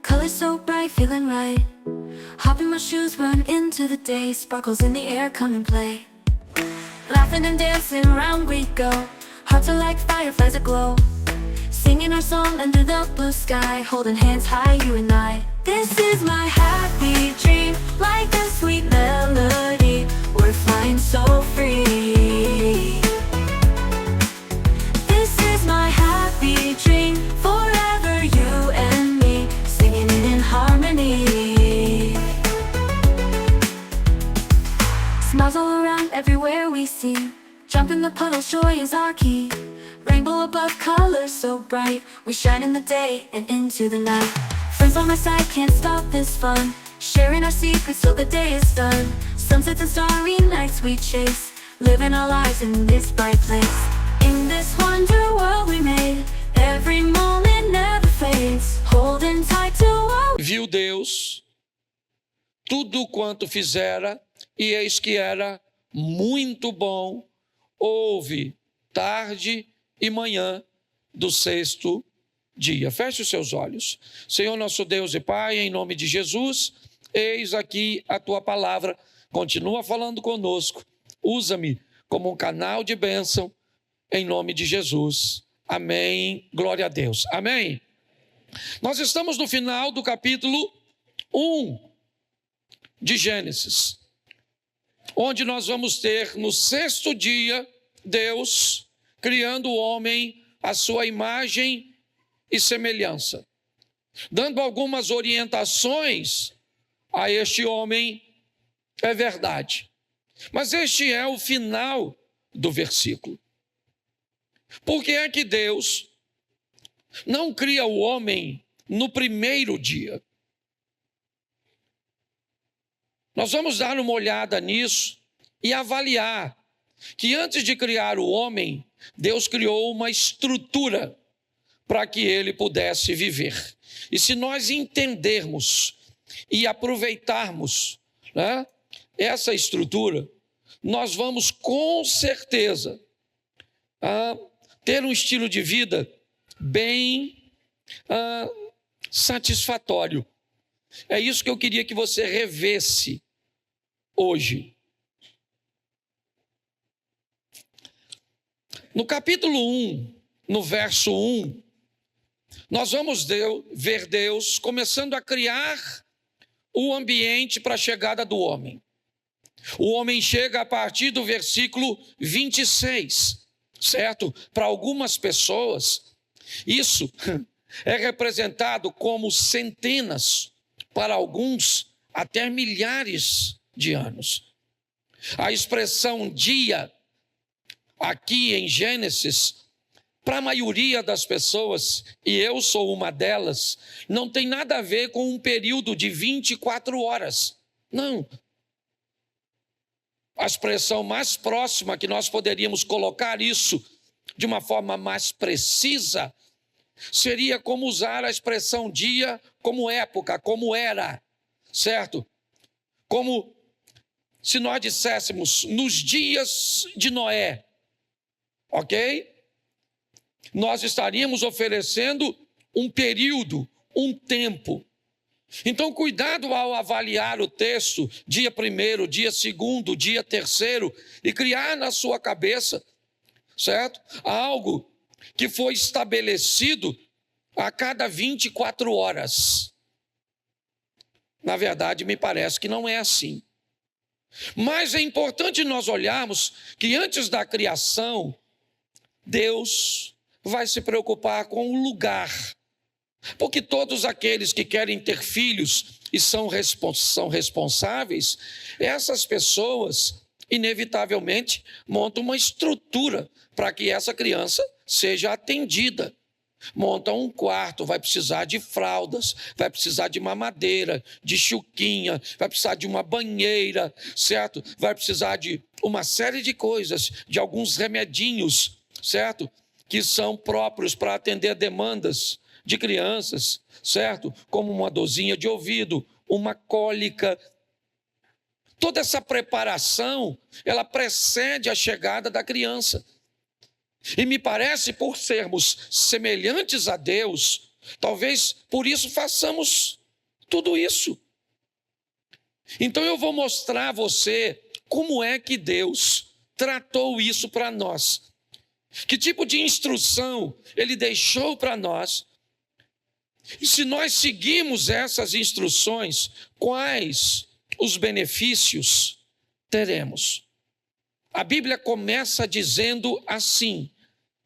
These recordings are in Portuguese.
Colors so bright, feeling right. Hop in my shoes, run into the day. Sparkles in the air, come and play. Laughing and dancing, around we go. Hearts are like fireflies aglow. Singing our song under the blue sky. Holding hands high, you and I. This is my happy dream, like a sweet melody. We're flying so free. This is my happy dream, forever you and me, singing it in harmony. Smiles all around, everywhere we see. Jump in the puddles, joy is our key. Rainbow above, colors so bright. We shine in the day and into the night. Friends on my side, can't stop this fun. Sharing our secrets till the day is done. Sunsets and starry nights we chase, living our lives in this bright place. In this wonder world we made, every moment never fades. Holding tight to what... Viu Deus tudo quanto fizera, e eis que era muito bom. Houve tarde e manhã do sexto dia. Feche os seus olhos. Senhor nosso Deus e Pai, em nome de Jesus, eis aqui a tua palavra. Continua falando conosco. Usa-me como um canal de bênção, em nome de Jesus. Amém. Glória a Deus. Amém. Nós estamos no final do capítulo 1 de Gênesis, onde nós vamos ter no sexto dia Deus criando o homem à sua imagem e semelhança, dando algumas orientações a este homem. É verdade, mas este é o final do versículo. Por que é que Deus não cria o homem no primeiro dia? Nós vamos dar uma olhada nisso e avaliar que antes de criar o homem, Deus criou uma estrutura para que ele pudesse viver. E se nós entendermos e aproveitarmos, né, essa estrutura, nós vamos com certeza ter um estilo de vida bem satisfatório. É isso que eu queria que você revesse hoje. No capítulo 1, no verso 1, nós vamos ver Deus começando a criar o ambiente para a chegada do homem. O homem chega a partir do versículo 26, certo? Para algumas pessoas, isso é representado como centenas, para alguns até milhares de anos. A expressão dia, aqui em Gênesis, para a maioria das pessoas, e eu sou uma delas, não tem nada a ver com um período de 24 horas. Não. A expressão mais próxima que nós poderíamos colocar isso de uma forma mais precisa seria como usar a expressão dia como época, como era, certo? Como se nós disséssemos nos dias de Noé, ok? Nós estaríamos oferecendo um período, um tempo. Então, cuidado ao avaliar o texto, dia 1º, dia 2º, dia 3º, e criar na sua cabeça, certo? Algo que foi estabelecido a cada 24 horas. Na verdade, me parece que não é assim. Mas é importante nós olharmos que antes da criação, Deus vai se preocupar com o lugar. Porque todos aqueles que querem ter filhos e são responsáveis, essas pessoas, inevitavelmente, montam uma estrutura para que essa criança seja atendida. Montam um quarto, vai precisar de fraldas, vai precisar de mamadeira, de chuquinha, vai precisar de uma banheira, certo? Vai precisar de uma série de coisas, de alguns remedinhos, certo? Que são próprios para atender demandas de crianças, certo? Como uma dorzinha de ouvido, uma cólica. Toda essa preparação, ela precede a chegada da criança. E me parece, por sermos semelhantes a Deus, Talvez por isso façamos tudo isso. Então eu vou mostrar a você como é que Deus tratou isso para nós. Que tipo de instrução Ele deixou para nós. E se nós seguirmos essas instruções, quais os benefícios teremos? A Bíblia começa dizendo assim: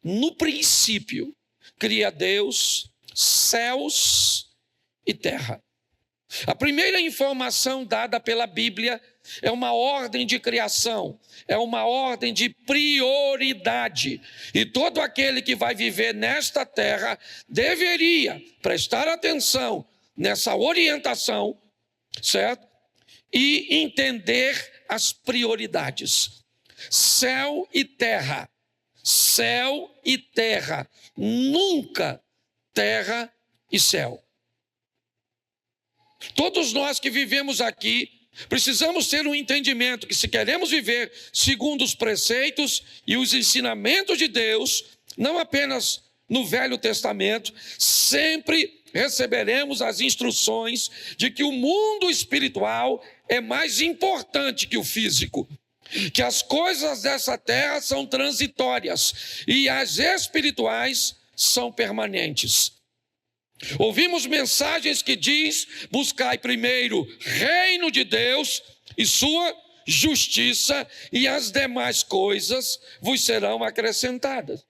no princípio, cria Deus céus e terra. A primeira informação dada pela Bíblia é uma ordem de criação, é uma ordem de prioridade. E todo aquele que vai viver nesta terra deveria prestar atenção nessa orientação, certo? E entender as prioridades. Céu e terra, nunca terra e céu. Todos nós que vivemos aqui precisamos ter um entendimento que, se queremos viver segundo os preceitos e os ensinamentos de Deus, não apenas no Velho Testamento, sempre receberemos as instruções de que o mundo espiritual é mais importante que o físico, que as coisas dessa terra são transitórias e as espirituais são permanentes. Ouvimos mensagens que diz: buscai primeiro reino de Deus e sua justiça, e as demais coisas vos serão acrescentadas.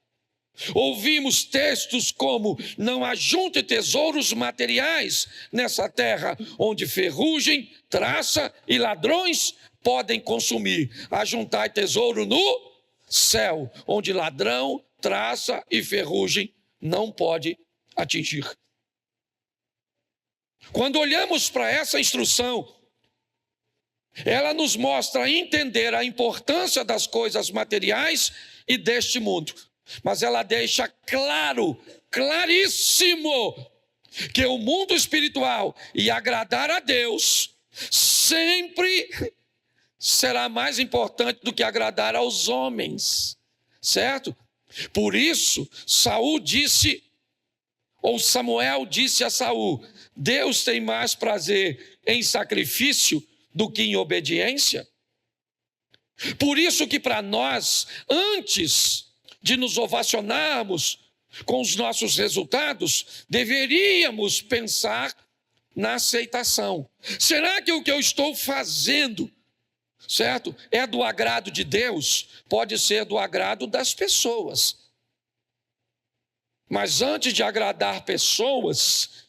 Ouvimos textos como: não ajunte tesouros materiais nessa terra, onde ferrugem, traça e ladrões podem consumir. Ajuntai tesouro no céu, onde ladrão, traça e ferrugem não pode atingir. Quando olhamos para essa instrução, ela nos mostra entender a importância das coisas materiais e deste mundo. Mas ela deixa claríssimo, que o mundo espiritual e agradar a Deus sempre será mais importante do que agradar aos homens, certo? Por isso, Samuel disse a Saul: Deus tem mais prazer em sacrifício do que em obediência. Por isso que para nós, antes de nos ovacionarmos com os nossos resultados, deveríamos pensar na aceitação. Será que o que eu estou fazendo, certo, é do agrado de Deus? Pode ser do agrado das pessoas. Mas antes de agradar pessoas,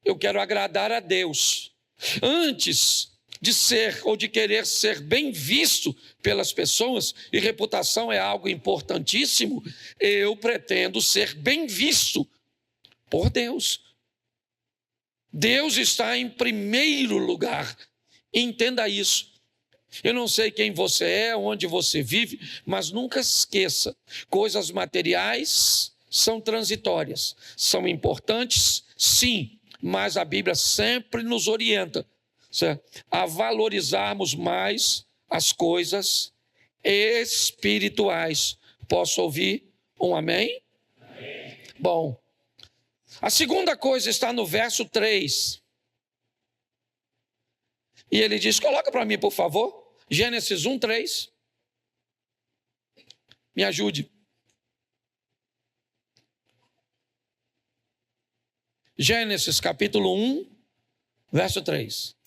eu quero agradar a Deus. Antes de ser ou de querer ser bem visto pelas pessoas, e reputação é algo importantíssimo, eu pretendo ser bem visto por Deus. Deus está em primeiro lugar. Entenda isso. Eu não sei quem você é, onde você vive, mas nunca esqueça: coisas materiais são transitórias, são importantes, sim, mas a Bíblia sempre nos orienta, certo, a valorizarmos mais as coisas espirituais. Posso ouvir um amém? Amém. Bom, a segunda coisa está no verso 3. E ele diz, coloca para mim, por favor, Gênesis 1:3. Me ajude. Gênesis capítulo 1, verso 3.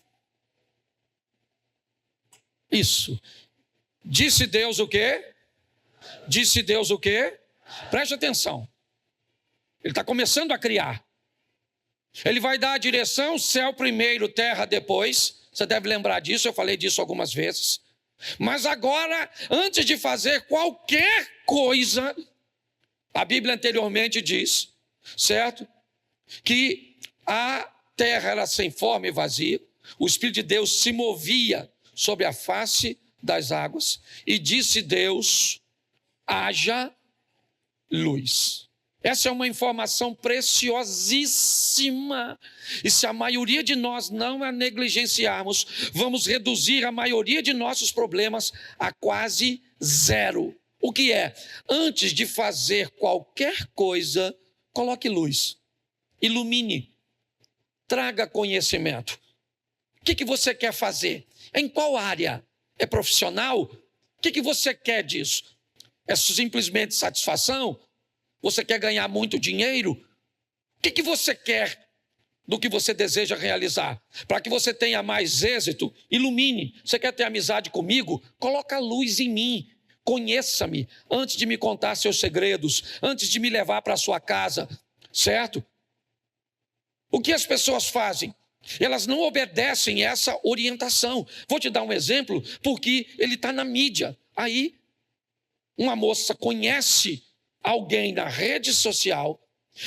Isso. Disse Deus o quê? Disse Deus o quê? Preste atenção. Ele está começando a criar. Ele vai dar a direção: céu primeiro, terra depois. Você deve lembrar disso, eu falei disso algumas vezes. Mas agora, antes de fazer qualquer coisa, a Bíblia anteriormente diz, certo, que a terra era sem forma e vazia, o Espírito de Deus se movia sobre a face das águas, e disse Deus: haja luz. Essa é uma informação preciosíssima, e se a maioria de nós não a negligenciarmos, vamos reduzir a maioria de nossos problemas a quase zero. O que é? Antes de fazer qualquer coisa, coloque luz. ilumine, traga conhecimento. O que você quer fazer? Em qual área? É profissional? O que você quer disso? É simplesmente satisfação? Você quer ganhar muito dinheiro? O que você quer do que você deseja realizar? Para que você tenha mais êxito, ilumine. Você quer ter amizade comigo? Coloca luz em mim. Conheça-me antes de me contar seus segredos, antes de me levar para a sua casa, certo? O que as pessoas fazem? Elas não obedecem essa orientação. Vou te dar um exemplo, porque ele está na mídia. Aí, uma moça conhece alguém na rede social,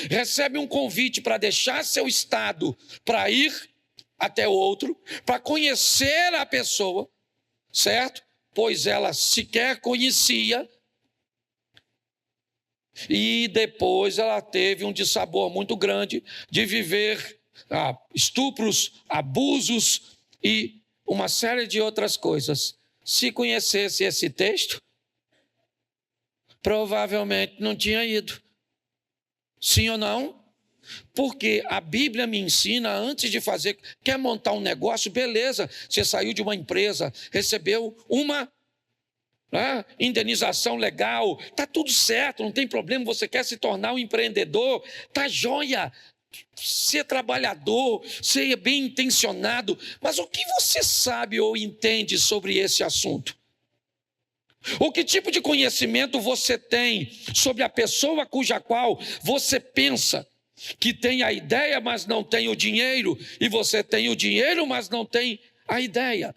recebe um convite para deixar seu estado, para ir até outro, para conhecer a pessoa, certo? Pois ela sequer conhecia, e depois ela teve um dissabor muito grande de viver estupros, abusos e uma série de outras coisas. Se conhecesse esse texto, provavelmente não tinha ido. Sim ou não? Porque a Bíblia me ensina, antes de fazer, quer montar um negócio, beleza, você saiu de uma empresa, recebeu uma indenização legal, está tudo certo, não tem problema, você quer se tornar um empreendedor, está joia, ser trabalhador, ser bem intencionado, mas o que você sabe ou entende sobre esse assunto? Ou que tipo de conhecimento você tem sobre a pessoa cuja qual você pensa que tem a ideia, mas não tem o dinheiro, e você tem o dinheiro, mas não tem a ideia?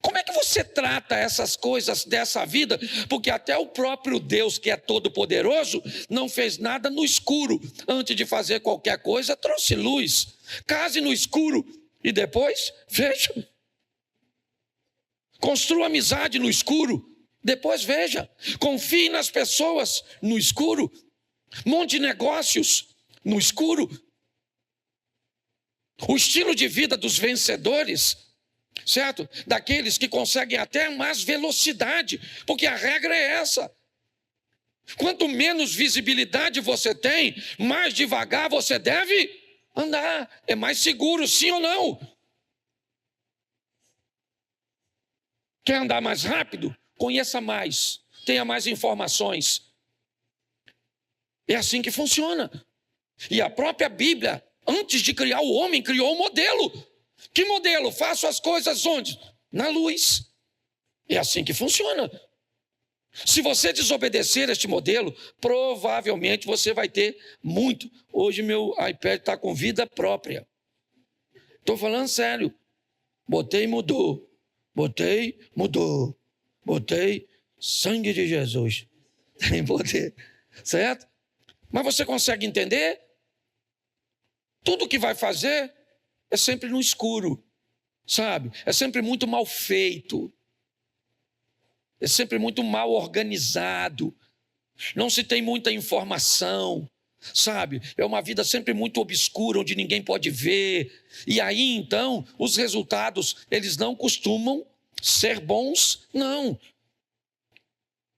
Como é que você trata essas coisas dessa vida? Porque até o próprio Deus, que é todo-poderoso, não fez nada no escuro. Antes de fazer qualquer coisa, trouxe luz. Case no escuro e depois, veja. Construa amizade no escuro, depois veja. Confie nas pessoas no escuro. Monte negócios no escuro. O estilo de vida dos vencedores, certo? Daqueles que conseguem até mais velocidade, porque a regra é essa. Quanto menos visibilidade você tem, mais devagar você deve andar. É mais seguro, sim ou não? Quer andar mais rápido? Conheça mais, tenha mais informações. É assim que funciona. E a própria Bíblia, antes de criar o homem, criou um modelo. Que modelo? Faço as coisas onde? Na luz. É assim que funciona. Se você desobedecer este modelo, provavelmente você vai ter muito. Hoje meu iPad está com vida própria. Estou falando sério. Botei, mudou. Botei, mudou. Botei, sangue de Jesus. Tem poder. Certo? Mas você consegue entender? Tudo que vai fazer é sempre no escuro, sabe? É sempre muito mal feito. É sempre muito mal organizado. Não se tem muita informação, sabe? É uma vida sempre muito obscura, onde ninguém pode ver. E aí, então, os resultados, eles não costumam ser bons, não.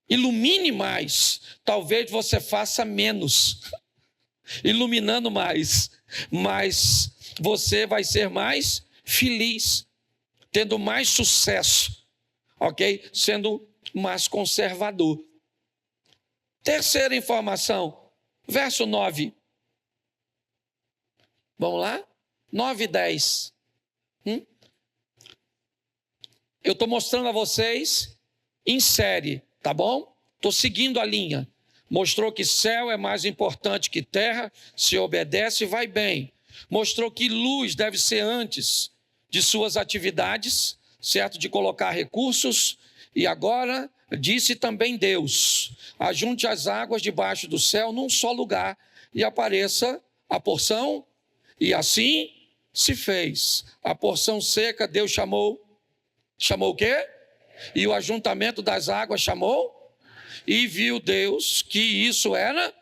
Ilumine mais, talvez você faça menos. Iluminando mais, mas você vai ser mais feliz, tendo mais sucesso, ok? Sendo mais conservador. Terceira informação, verso 9. Vamos lá? 9 e 10. Eu estou mostrando a vocês em série, tá bom? Estou seguindo a linha. Mostrou que céu é mais importante que terra, se obedece, vai bem. Mostrou que luz deve ser antes de suas atividades, certo? De colocar recursos. E agora, disse também Deus, ajunte as águas debaixo do céu num só lugar e apareça a porção. E assim se fez. A porção seca Deus chamou o quê? E o ajuntamento das águas chamou? E viu Deus que isso era...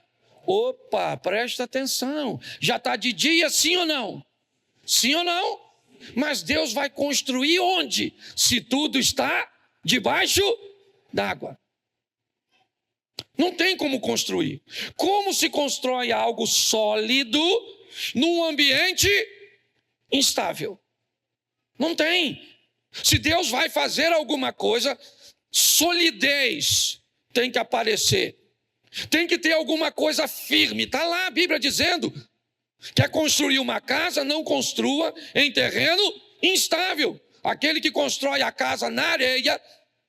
Opa, presta atenção. Já está de dia, sim ou não? Sim ou não? Mas Deus vai construir onde? Se tudo está debaixo d'água. Não tem como construir. Como se constrói algo sólido num ambiente instável. Não tem. Se Deus vai fazer alguma coisa, solidez tem que aparecer. Tem que ter alguma coisa firme. Está lá a Bíblia dizendo: quer construir uma casa, não construa em terreno instável. Aquele que constrói a casa na areia,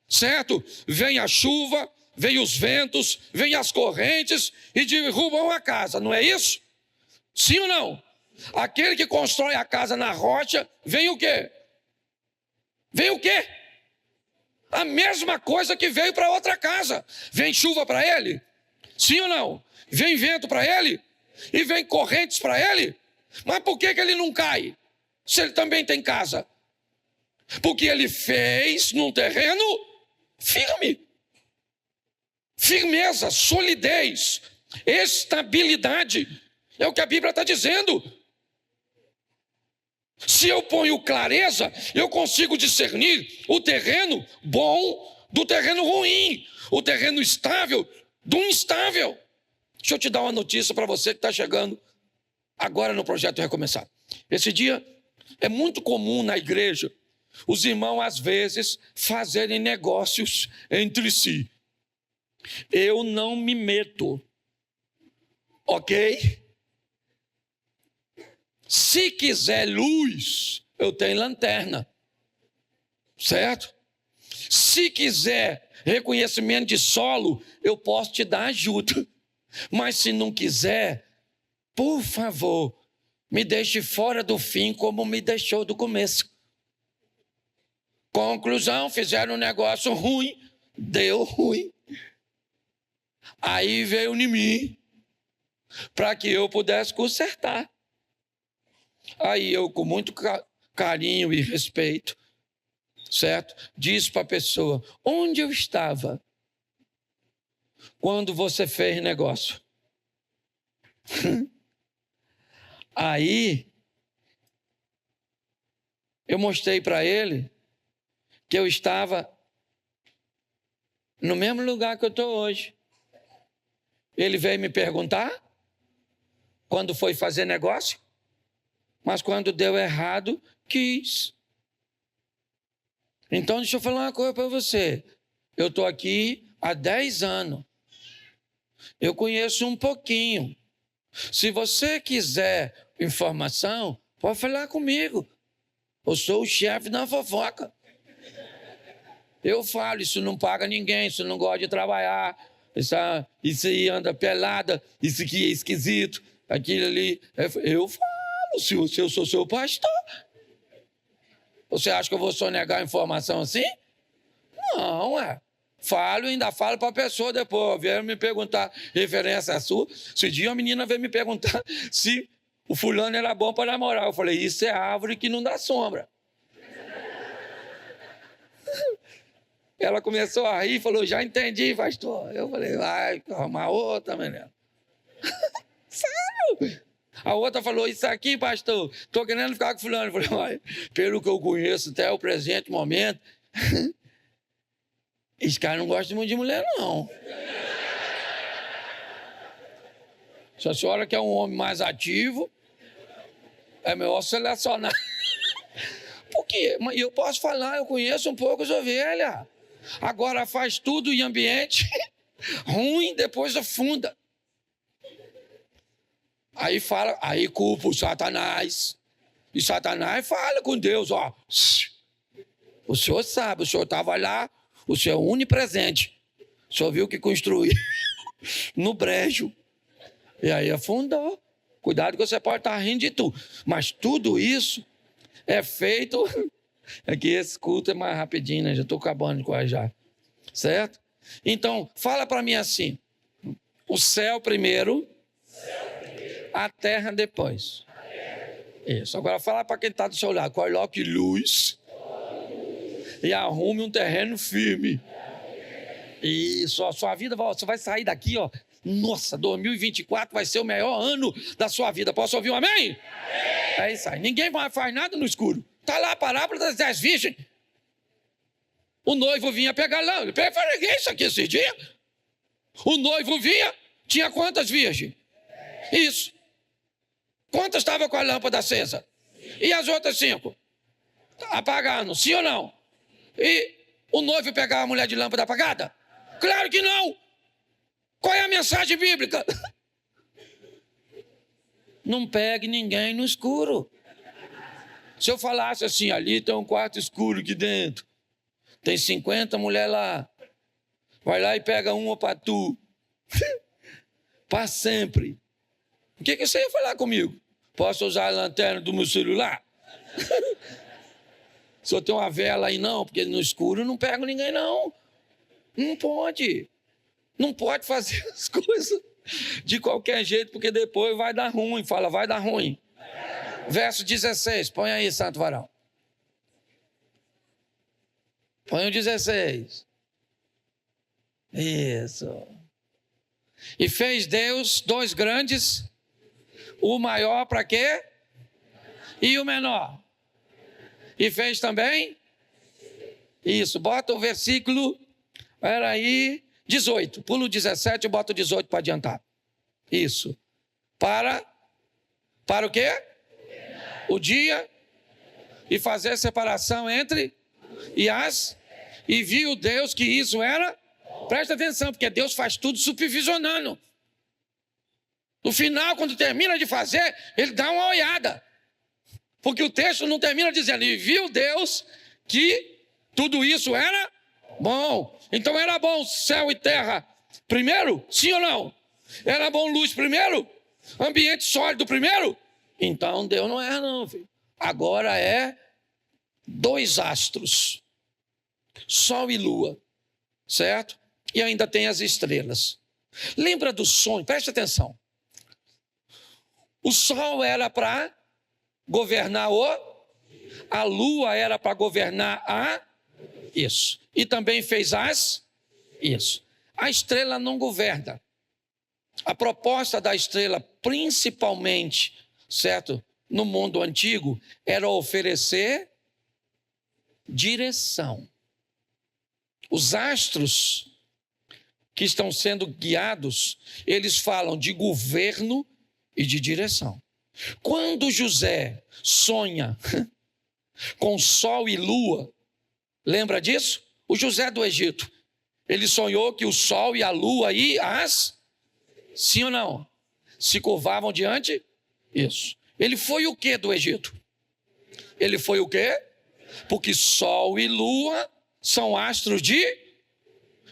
certo? Vem a chuva, vem os ventos, vem as correntes e derrubam a casa, não é isso? Sim ou não? Aquele que constrói a casa na rocha, vem o quê? Vem o quê? A mesma coisa que veio para outra casa. Vem chuva para ele? Sim ou não? Vem vento para ele? E vem correntes para ele? Mas por que ele não cai? Se ele também tem casa? Porque ele fez num terreno firme. Firmeza, solidez, estabilidade. É o que a Bíblia está dizendo. Se eu ponho clareza, eu consigo discernir o terreno bom do terreno ruim, o terreno estável do instável. Deixa eu te dar uma notícia para você que está chegando agora no Projeto Recomeçar. Esse dia é muito comum na igreja os irmãos, às vezes, fazerem negócios entre si. Eu não me meto, ok? Se quiser luz, eu tenho lanterna, certo? Se quiser reconhecimento de solo, eu posso te dar ajuda. Mas se não quiser, por favor, me deixe fora do fim como me deixou do começo. Conclusão, fizeram um negócio ruim, deu ruim. Aí veio em mim, para que eu pudesse consertar. Aí eu, com muito carinho e respeito, certo? Disse para a pessoa: onde eu estava quando você fez negócio? Aí eu mostrei para ele que eu estava no mesmo lugar que eu estou hoje. Ele veio me perguntar quando foi fazer negócio, mas quando deu errado, quis. Então, deixa eu falar uma coisa para você. Eu estou aqui há 10 anos. Eu conheço um pouquinho. Se você quiser informação, pode falar comigo. Eu sou o chefe da fofoca. Eu falo, isso não paga ninguém, isso não gosta de trabalhar, isso aí anda pelada, isso aqui é esquisito, aquilo ali. Eu falo, se eu sou seu pastor. Você acha que eu vou sonegar informação assim? Não, Falo e ainda falo para a pessoa depois. Vieram me perguntar referência sua. Esse dia uma menina veio me perguntar se o fulano era bom para namorar. Eu falei: isso é árvore que não dá sombra. Ela começou a rir e falou: já entendi, pastor. Eu falei: vai arrumar outra, menina. Sério? A outra falou: isso aqui, pastor, estou querendo ficar com fulano. Eu falei: pelo que eu conheço até o presente momento, esse cara não gosta muito de mulher, não. Se a senhora quer um homem mais ativo, é melhor selecionar. Por quê? Mas eu posso falar, eu conheço um pouco as ovelhas. Agora faz tudo em ambiente ruim, depois afunda. Aí fala, aí culpa o Satanás. E Satanás fala com Deus: ó, o senhor sabe, o senhor estava lá, o senhor é onipresente. O senhor viu que construiu no brejo. E aí afundou. Cuidado que você pode estar rindo de tudo. Mas tudo isso é feito... É que esse culto é mais rapidinho, né? Já estou acabando quase já. Certo? Então, fala para mim assim: o céu primeiro, a terra depois. Isso. Agora fala para quem está do seu lado: coloque luz e arrume um terreno firme. Isso. A sua vida, você vai sair daqui, ó. Nossa, 2024 vai ser o melhor ano da sua vida. Posso ouvir um amém? Amém. É isso aí. Ninguém mais faz nada no escuro. Está lá a parábola das 10 virgens. O noivo vinha pegar lá. Ele peguei isso aqui esse dia. O noivo vinha, tinha quantas virgens? Isso. Quantas estavam com a lâmpada acesa? E as outras 5? Apagando, sim ou não? E o noivo pegava a mulher de lâmpada apagada? Claro que não! Qual é a mensagem bíblica? Não pegue ninguém no escuro. Se eu falasse assim, ali tem um quarto escuro aqui dentro, tem 50 mulheres lá, vai lá e pega uma para tu, para sempre. O que você ia falar comigo? Posso usar a lanterna do meu celular? Se eu tenho uma vela aí, não, porque no escuro eu não pego ninguém, não. Não pode. Não pode fazer as coisas de qualquer jeito, porque depois vai dar ruim. Fala, vai dar ruim. Verso 16, põe aí, santo varão. Põe o 16. Isso. E fez Deus 2 grandes, o maior para quê? E o menor. E fez também? Isso, bota o versículo, era aí, 18. Pula o 17 e bota o 18 para adiantar. Isso. Para o quê? O dia e fazer separação entre e viu Deus que isso era, presta atenção, porque Deus faz tudo supervisionando. No final, quando termina de fazer, ele dá uma olhada. Porque o texto não termina dizendo, e viu Deus que tudo isso era bom. Então era bom céu e terra primeiro? Sim ou não? Era bom luz primeiro? Ambiente sólido primeiro? Então Deus não erra não, filho. Agora é 2 astros, sol e lua, certo? E ainda tem as estrelas. Lembra do sonho? Preste atenção. O sol era para governar a lua era para governar isso. E também fez isso. A estrela não governa. A proposta da estrela, principalmente, certo? No mundo antigo, era oferecer direção. Os astros que estão sendo guiados, eles falam de governo e de direção. Quando José sonha com sol e lua, lembra disso? O José do Egito, ele sonhou que o sol e a lua e sim ou não? Se curvavam diante? Isso. Ele foi o que do Egito? Ele foi o quê? Porque sol e lua são astros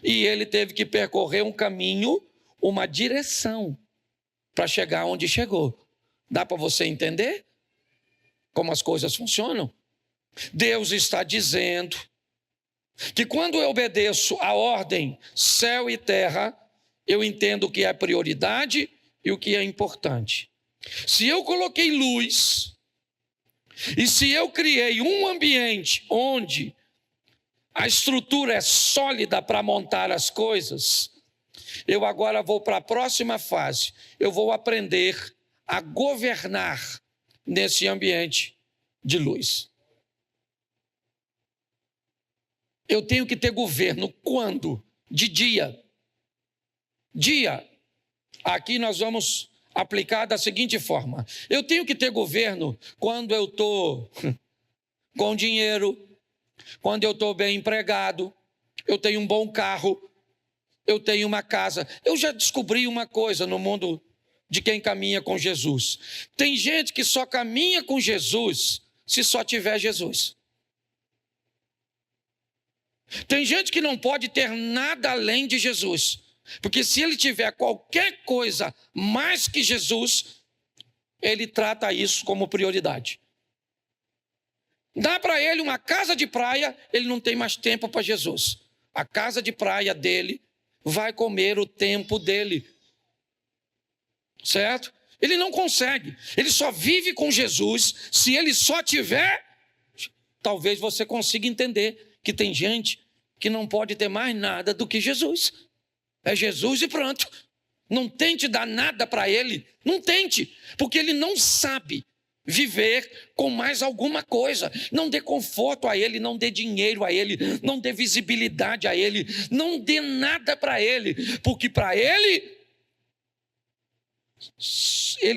e ele teve que percorrer um caminho, uma direção, para chegar onde chegou. Dá para você entender como as coisas funcionam? Deus está dizendo que quando eu obedeço a ordem céu e terra, eu entendo o que é prioridade e o que é importante. Se eu coloquei luz e se eu criei um ambiente onde a estrutura é sólida para montar as coisas, eu agora vou para a próxima fase. Eu vou aprender a governar nesse ambiente de luz. Eu tenho que ter governo quando? De dia. Dia. Aqui nós vamos aplicar da seguinte forma. Eu tenho que ter governo quando eu estou com dinheiro, quando eu estou bem empregado, eu tenho um bom carro, eu tenho uma casa. Eu já descobri uma coisa no mundo de quem caminha com Jesus. Tem gente que só caminha com Jesus se só tiver Jesus. Tem gente que não pode ter nada além de Jesus. Porque se ele tiver qualquer coisa mais que Jesus, ele trata isso como prioridade. Dá para ele uma casa de praia, ele não tem mais tempo para Jesus. A casa de praia dele vai comer o tempo dele. Certo? Ele não consegue. Ele só vive com Jesus se ele só tiver. Talvez você consiga entender que tem gente que não pode ter mais nada do que Jesus. É Jesus e pronto. Não tente dar nada para ele. Não tente, porque ele não sabe viver com mais alguma coisa. Não dê conforto a ele, não dê dinheiro a ele, não dê visibilidade a ele, não dê nada para ele, porque para ele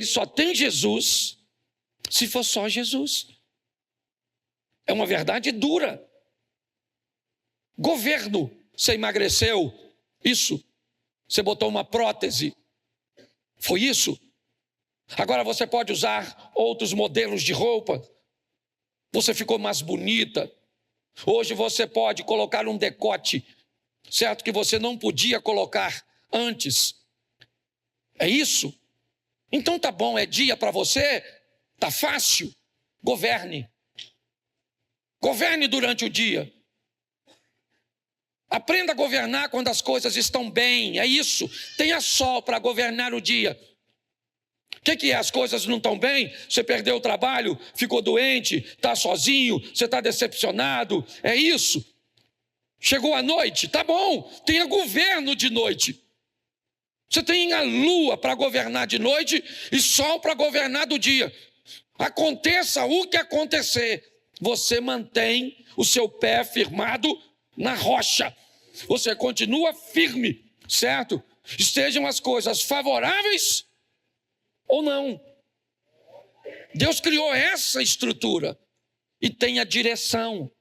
só tem Jesus se for só Jesus. É uma verdade dura. Governo, você emagreceu, isso. Você botou uma prótese, foi isso. Agora você pode usar outros modelos de roupa. Você ficou mais bonita. Hoje você pode colocar um decote, certo? Que você não podia colocar antes. É isso? Então tá bom, é dia para você? Tá fácil? Governe. Governe durante o dia. Aprenda a governar quando as coisas estão bem, é isso. Tenha sol para governar o dia. O que é? As coisas não estão bem? Você perdeu o trabalho, ficou doente, está sozinho, você está decepcionado, é isso. Chegou a noite, tá bom, tenha governo de noite. Você tem a lua para governar de noite e sol para governar do dia. Aconteça o que acontecer, você mantém o seu pé firmado na rocha. Você continua firme, certo? Estejam as coisas favoráveis ou não. Deus criou essa estrutura e tem a direção.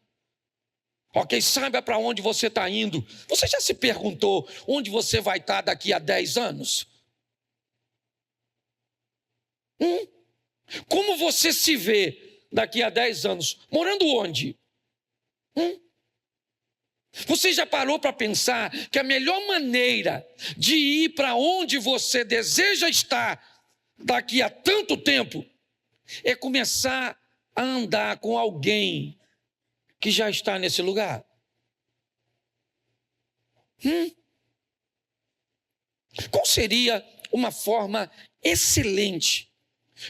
Ok, saiba para onde você está indo. Você já se perguntou onde você vai estar daqui a 10 anos? Como você se vê daqui a 10 anos? Morando onde? Você já parou para pensar que a melhor maneira de ir para onde você deseja estar daqui a tanto tempo é começar a andar com alguém que já está nesse lugar? Qual seria uma forma excelente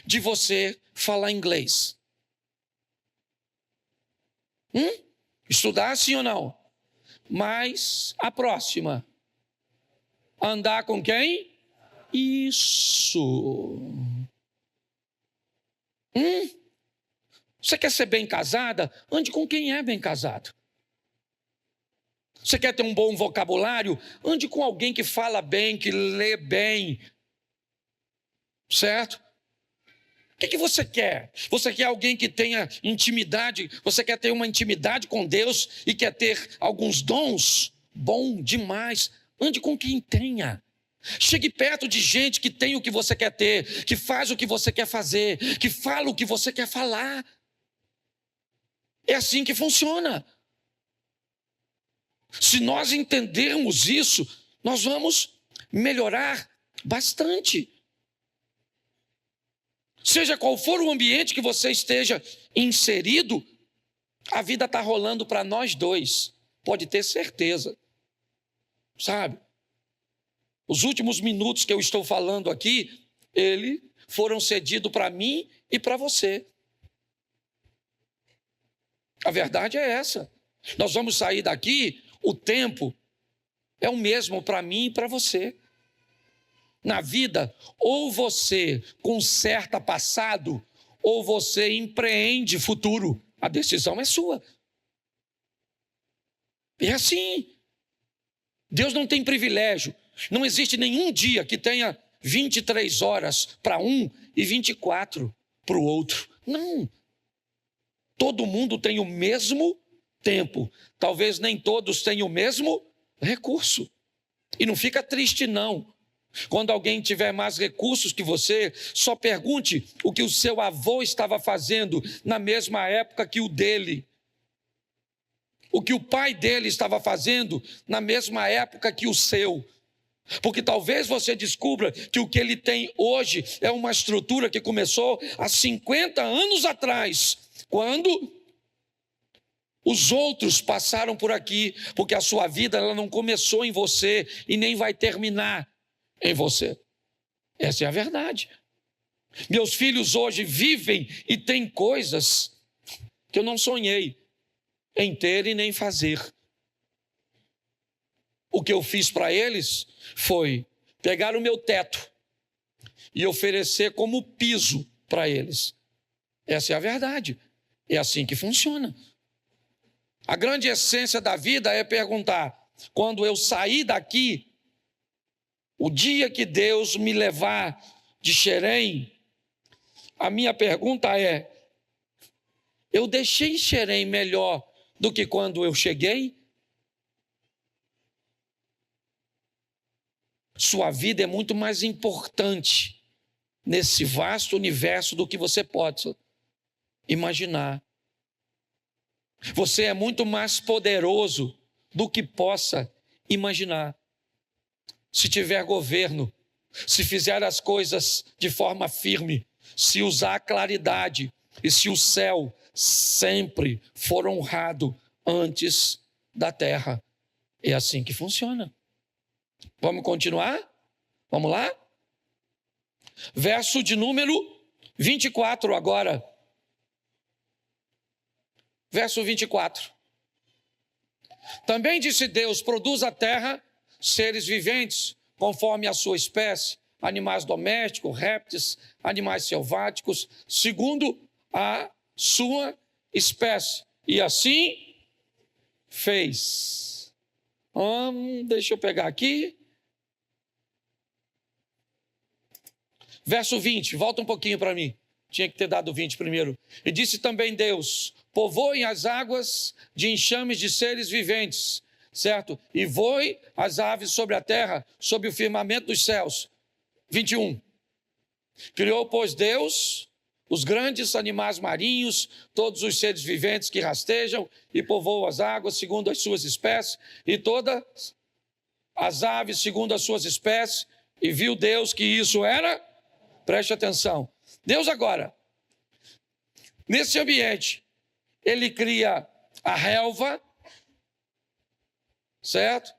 de você falar inglês? Estudar sim ou não? Mas a próxima. Andar com quem? Isso. Você quer ser bem casada? Ande com quem é bem casado. Você quer ter um bom vocabulário? Ande com alguém que fala bem, que lê bem. Certo? O que você quer? Você quer alguém que tenha intimidade? Você quer ter uma intimidade com Deus e quer ter alguns dons? Bom demais. Ande com quem tenha. Chegue perto de gente que tem o que você quer ter, que faz o que você quer fazer, que fala o que você quer falar. É assim que funciona. Se nós entendermos isso, nós vamos melhorar bastante. Seja qual for o ambiente que você esteja inserido, a vida está rolando para nós dois. Pode ter certeza. Sabe? Os últimos minutos que eu estou falando aqui, foram cedidos para mim e para você. A verdade é essa. Nós vamos sair daqui, o tempo é o mesmo para mim e para você. Na vida, ou você conserta passado, ou você empreende futuro. A decisão é sua. É assim. Deus não tem privilégio. Não existe nenhum dia que tenha 23 horas para um e 24 para o outro. Não. Todo mundo tem o mesmo tempo. Talvez nem todos tenham o mesmo recurso. E não fica triste, não. Quando alguém tiver mais recursos que você, só pergunte o que o seu avô estava fazendo na mesma época que o dele. O que o pai dele estava fazendo na mesma época que o seu. Porque talvez você descubra que o que ele tem hoje é uma estrutura que começou há 50 anos atrás, quando os outros passaram por aqui, porque a sua vida ela não começou em você e nem vai terminar em você. Essa é a verdade. Meus filhos hoje vivem e têm coisas que eu não sonhei em ter e nem fazer. O que eu fiz para eles foi pegar o meu teto e oferecer como piso para eles. Essa é a verdade. É assim que funciona. A grande essência da vida é perguntar: quando eu sair daqui, o dia que Deus me levar de Xerém, a minha pergunta é: eu deixei Xerém melhor do que quando eu cheguei? Sua vida é muito mais importante nesse vasto universo do que você pode imaginar. Você é muito mais poderoso do que possa imaginar. Se tiver governo, se fizer as coisas de forma firme, se usar a claridade e se o céu sempre for honrado antes da terra. É assim que funciona. Vamos continuar? Vamos lá? Verso de número 24 agora. Verso 24. Também disse Deus: produz a terra seres viventes, conforme a sua espécie, animais domésticos, répteis, animais selváticos, segundo a sua espécie. E assim fez. Deixa eu pegar aqui. Verso 20, volta um pouquinho para mim. Tinha que ter dado 20 primeiro. E disse também Deus: povoem as águas de enxames de seres viventes, certo? E voe as aves sobre a terra, sobre o firmamento dos céus. 21. Criou, pois, Deus os grandes animais marinhos, todos os seres viventes que rastejam e povoam as águas segundo as suas espécies, e todas as aves segundo as suas espécies. E viu Deus que isso era... Preste atenção. Deus agora, nesse ambiente, ele cria a relva, certo?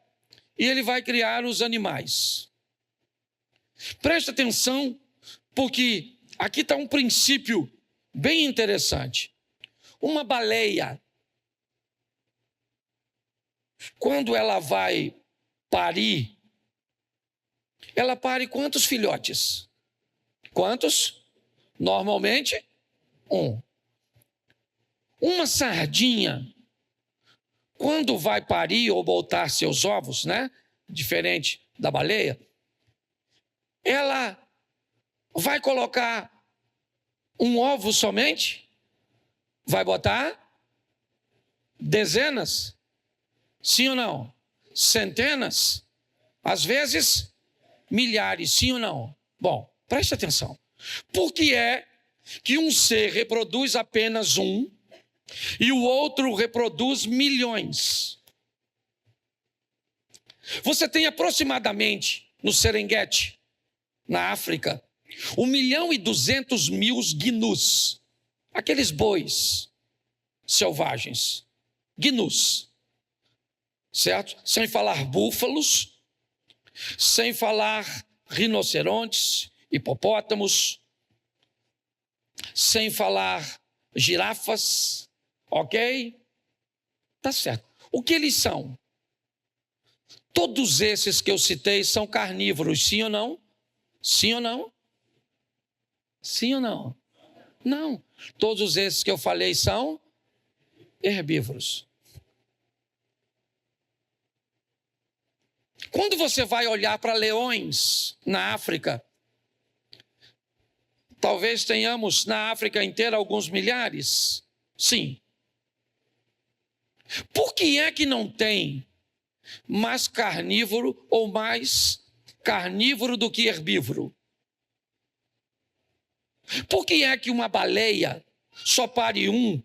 E ele vai criar os animais. Preste atenção, porque aqui está um princípio bem interessante. Uma baleia, quando ela vai parir, ela pare quantos filhotes? Quantos? Normalmente, 1. Uma sardinha, quando vai parir ou botar seus ovos, né? Diferente da baleia, ela vai colocar um ovo somente? Vai botar dezenas? Sim ou não? Centenas? Às vezes, milhares, sim ou não? Bom, preste atenção. Por que é que um ser reproduz apenas um e o outro reproduz milhões? Você tem aproximadamente, no Serengeti, na África, 1.200.000 gnus, aqueles bois selvagens, gnus, certo? Sem falar búfalos, sem falar rinocerontes, hipopótamos, sem falar girafas, ok? Tá certo. O que eles são? Todos esses que eu citei são carnívoros, sim ou não? Sim ou não? Sim ou não? Não. Todos esses que eu falei são herbívoros. Quando você vai olhar para leões na África, talvez tenhamos na África inteira alguns milhares. Sim. Por que é que não tem mais carnívoro ou mais carnívoro do que herbívoro? Por que é que uma baleia só pare um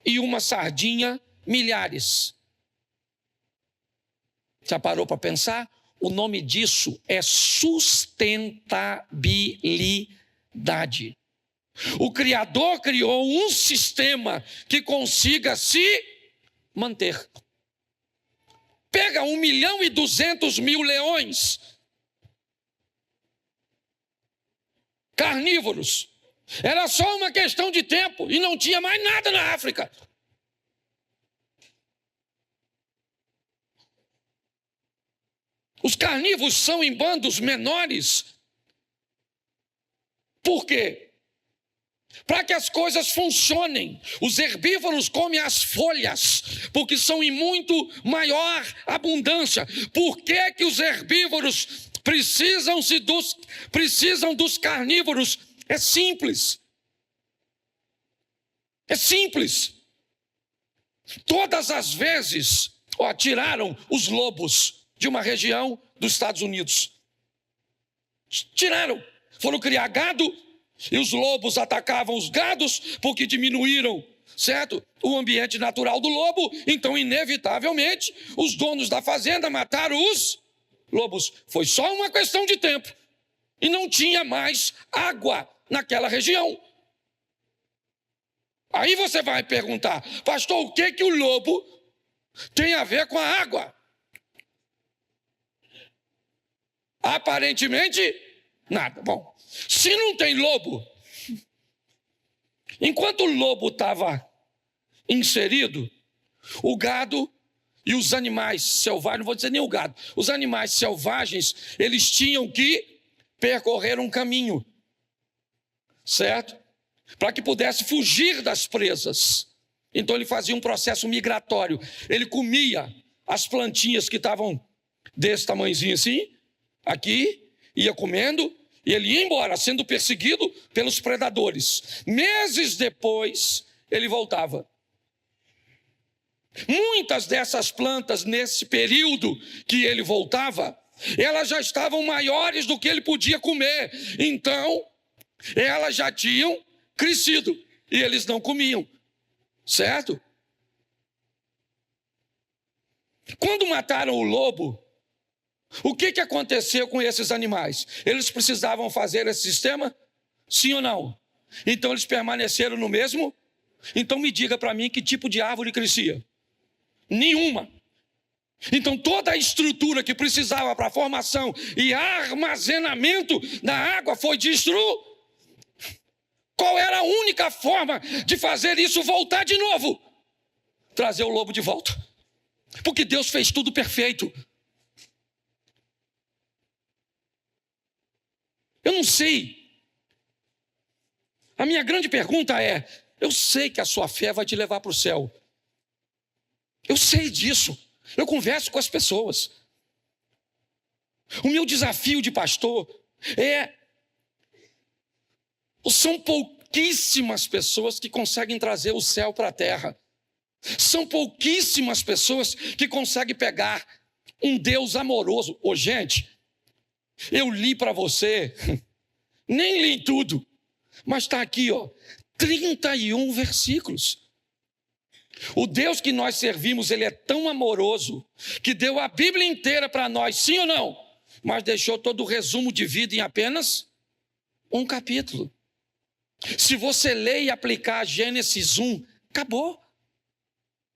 e uma sardinha milhares? Já parou para pensar? O nome disso é sustentabilidade. O Criador criou um sistema que consiga se manter. Pega 1.200.000 leões carnívoros. Era só uma questão de tempo e não tinha mais nada na África. Os carnívoros são em bandos menores. Por quê? Para que as coisas funcionem. Os herbívoros comem as folhas, porque são em muito maior abundância. Por que que os herbívoros precisam dos carnívoros? É simples. É simples. Todas as vezes, tiraram os lobos de uma região dos Estados Unidos. Tiraram. Foram criar gado e os lobos atacavam os gados porque diminuíram, certo? O ambiente natural do lobo. Então, inevitavelmente, os donos da fazenda mataram os lobos. Foi só uma questão de tempo. E não tinha mais água naquela região. Aí você vai perguntar, pastor, o que o lobo tem a ver com a água? Aparentemente, nada. Bom, se não tem lobo, enquanto o lobo estava inserido, o gado e os animais selvagens, não vou dizer nem o gado, os animais selvagens, eles tinham que percorrer um caminho, certo? Para que pudesse fugir das presas. Então ele fazia um processo migratório. Ele comia as plantinhas que estavam desse tamanhozinho assim, aqui, ia comendo, e ele ia embora, sendo perseguido pelos predadores. Meses depois, ele voltava. Muitas dessas plantas, nesse período que ele voltava, elas já estavam maiores do que ele podia comer. Então, elas já tinham crescido e eles não comiam, certo? Quando mataram o lobo, o que aconteceu com esses animais? Eles precisavam fazer esse sistema? Sim ou não? Então eles permaneceram no mesmo? Então me diga para mim que tipo de árvore crescia? Nenhuma. Então toda a estrutura que precisava para formação e armazenamento da água foi destruída. Qual era a única forma de fazer isso voltar de novo? Trazer o lobo de volta. Porque Deus fez tudo perfeito. Eu não sei. A minha grande pergunta é, eu sei que a sua fé vai te levar para o céu. Eu sei disso. Eu converso com as pessoas. O meu desafio de pastor são pouquíssimas pessoas que conseguem trazer o céu para a terra. São pouquíssimas pessoas que conseguem pegar um Deus amoroso. Gente, eu li para você, nem li tudo, mas está aqui, 31 versículos. O Deus que nós servimos, ele é tão amoroso, que deu a Bíblia inteira para nós, sim ou não? Mas deixou todo o resumo de vida em apenas um capítulo. Se você ler e aplicar Gênesis 1, acabou.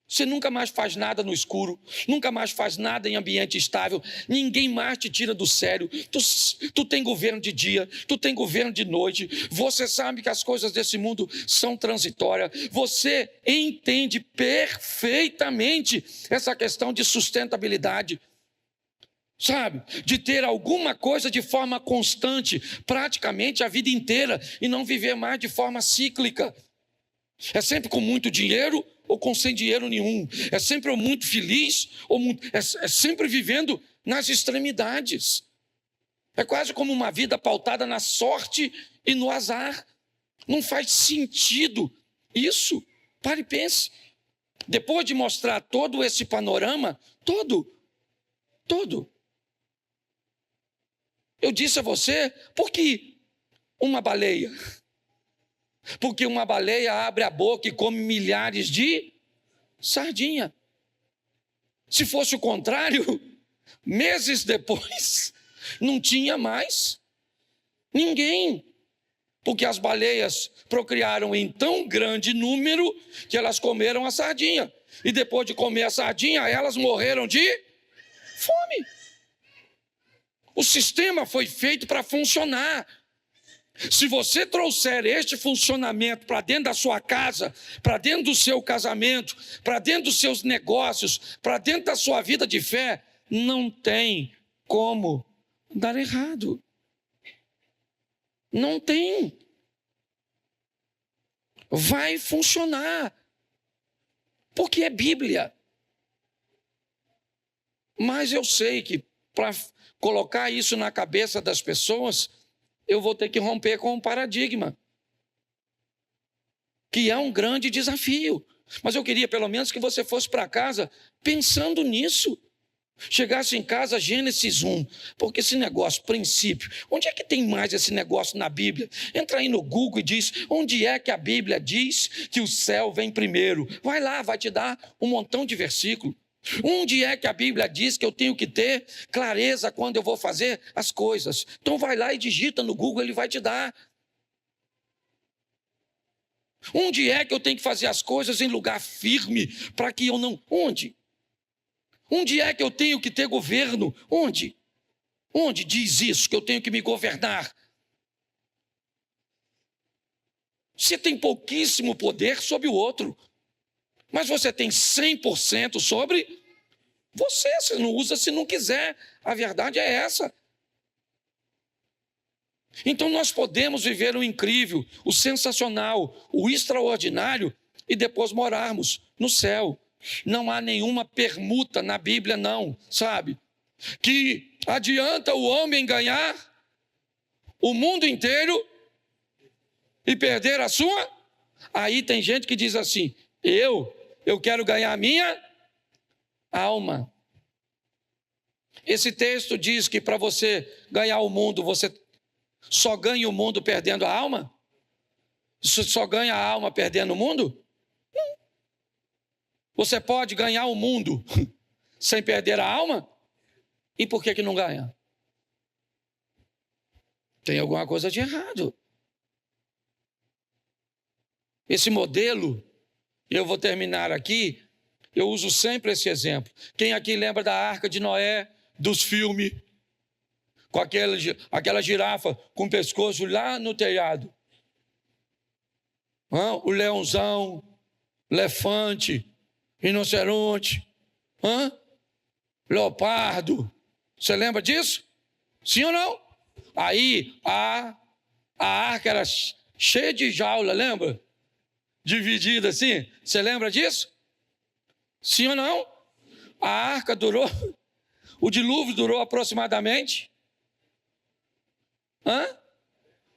Você nunca mais faz nada no escuro, nunca mais faz nada em ambiente estável, ninguém mais te tira do sério. Tu tem governo de dia, tu tem governo de noite, você sabe que as coisas desse mundo são transitórias, você entende perfeitamente essa questão de sustentabilidade, sabe? De ter alguma coisa de forma constante, praticamente a vida inteira, e não viver mais de forma cíclica. É sempre com muito dinheiro ou com sem dinheiro nenhum. É sempre muito feliz ou é sempre vivendo nas extremidades. É quase como uma vida pautada na sorte e no azar. Não faz sentido isso. Pare e pense. Depois de mostrar todo esse panorama, todo, eu disse a você, por que uma baleia? Porque uma baleia abre a boca e come milhares de sardinha. Se fosse o contrário, meses depois, não tinha mais ninguém. Porque as baleias procriaram em tão grande número que elas comeram a sardinha. E depois de comer a sardinha, elas morreram de fome. O sistema foi feito para funcionar. Se você trouxer este funcionamento para dentro da sua casa, para dentro do seu casamento, para dentro dos seus negócios, para dentro da sua vida de fé, não tem como dar errado. Não tem. Vai funcionar. Porque é Bíblia. Mas eu sei que para colocar isso na cabeça das pessoas, eu vou ter que romper com um paradigma. que é um grande desafio. Mas eu queria pelo menos que você fosse para casa pensando nisso. Chegasse em casa, Gênesis 1, porque esse negócio, princípio, onde é que tem mais esse negócio na Bíblia? Entra aí no Google e diz, onde é que a Bíblia diz que o céu vem primeiro? Vai lá, vai te dar um montão de versículos. Onde é que a Bíblia diz que eu tenho que ter clareza quando eu vou fazer as coisas? Então vai lá e digita no Google, ele vai te dar. Onde é que eu tenho que fazer as coisas em lugar firme, para que eu não... Onde? Onde é que eu tenho que ter governo? Onde? Onde diz isso, que eu tenho que me governar? Você tem pouquíssimo poder sobre o outro, mas você tem 100% sobre você. Você não usa se não quiser. A verdade é essa. Então nós podemos viver o incrível, o sensacional, o extraordinário e depois morarmos no céu. Não há nenhuma permuta na Bíblia, não, sabe? Que adianta o homem ganhar o mundo inteiro e perder a sua? Aí tem gente que diz assim, eu quero ganhar a minha alma. Esse texto diz que para você ganhar o mundo, você só ganha o mundo perdendo a alma? Você só ganha a alma perdendo o mundo? Você pode ganhar o mundo sem perder a alma? E por que não ganha? Tem alguma coisa de errado. Esse modelo, eu vou terminar aqui, eu uso sempre esse exemplo. Quem aqui lembra da Arca de Noé, dos filmes, com aquela girafa com o pescoço lá no telhado? O leãozão, elefante, rinoceronte, leopardo. Você lembra disso? Sim ou não? Aí a arca era cheia de jaula, lembra? Dividida assim. Você lembra disso? Sim ou não? A arca durou, o dilúvio durou aproximadamente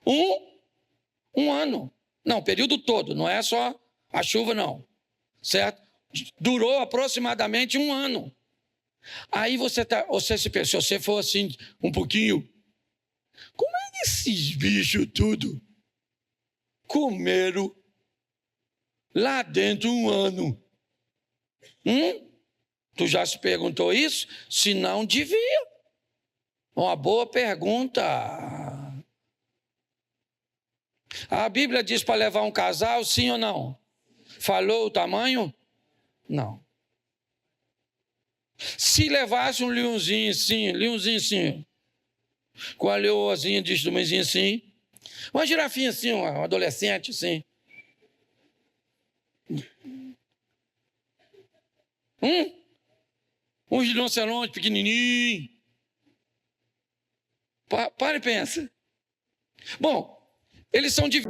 um ano. Não, o período todo, não é só a chuva não, certo? Durou aproximadamente um ano. Aí você se pensa, se você for assim um pouquinho, como é que esses bichos tudo comeram lá dentro um ano? Tu já se perguntou isso? Se não, devia. Uma boa pergunta. A Bíblia diz para levar um casal, sim ou não? Falou o tamanho? Não. Se levasse um leãozinho assim, com a leoazinha de tamanhozinho assim, uma girafinha assim, um adolescente assim. Um rinoceronte pequenininho. Para e pensa. Bom, eles são de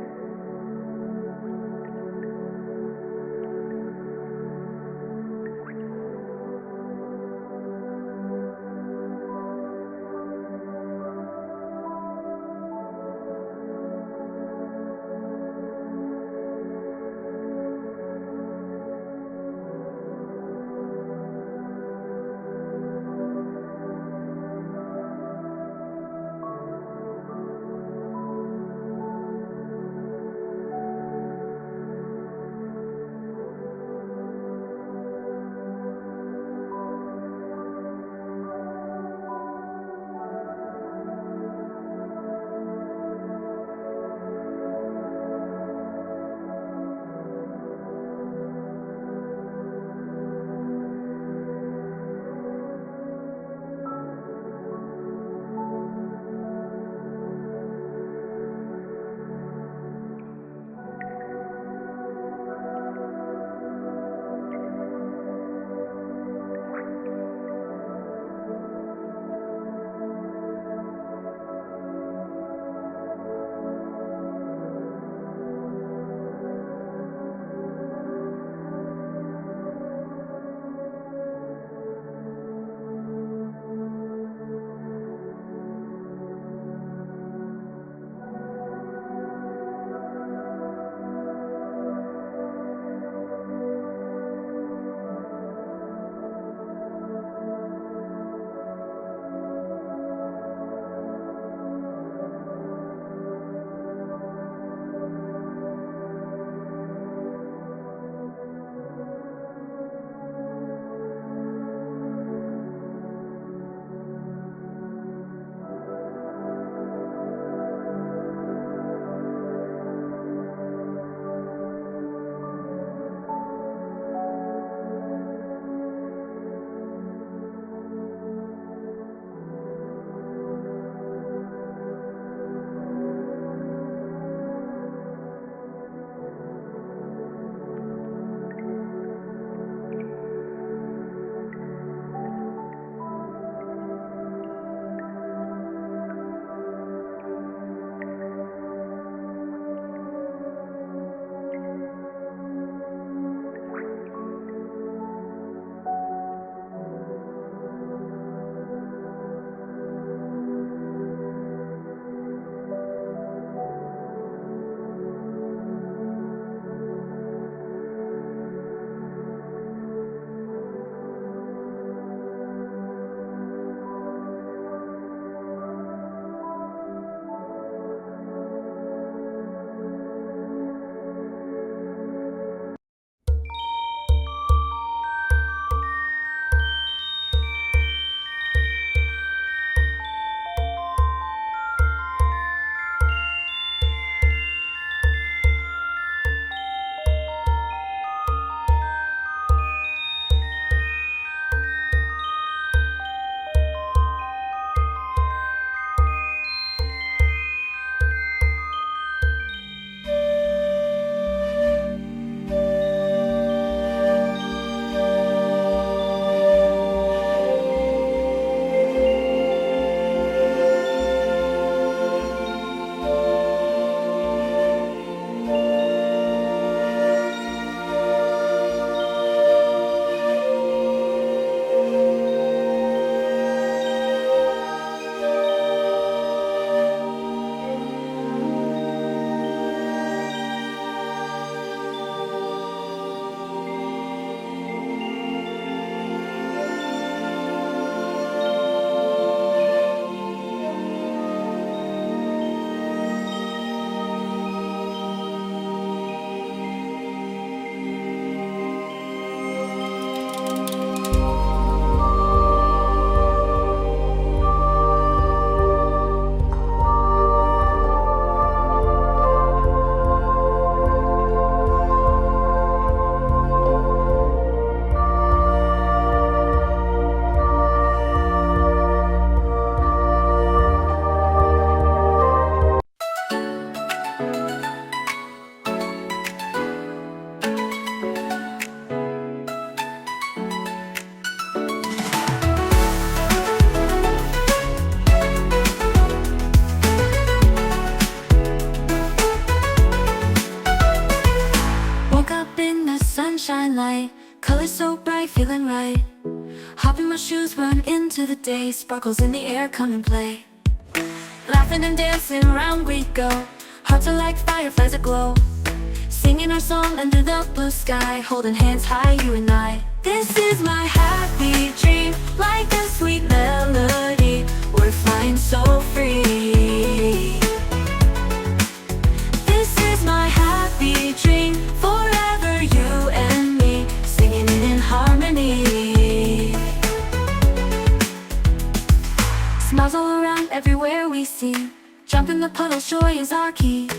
sunshine light, colors so bright, feeling right. Hop in my shoes, run into the day, sparkles in the air, come and play. Laughing and dancing around we go, hearts are like fireflies aglow. Singing our song under the blue sky, holding hands high, you and I. This is my happy dream, like a sweet melody. We're flying so free. This is my happy dream, forever you and me, singing it in harmony. Smiles all around, everywhere we see. Jump in the puddle, joy is our key.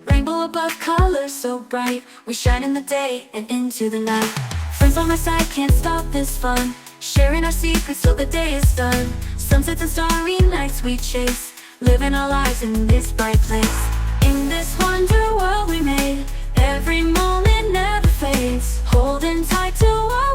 Rainbow above, colors so bright. We shine in the day and into the night. Friends on my side, can't stop this fun. Sharing our secrets till the day is done. Sunsets and starry nights we chase, living our lives in this bright place. In this wonder world we made, every moment never fades. Holding tight to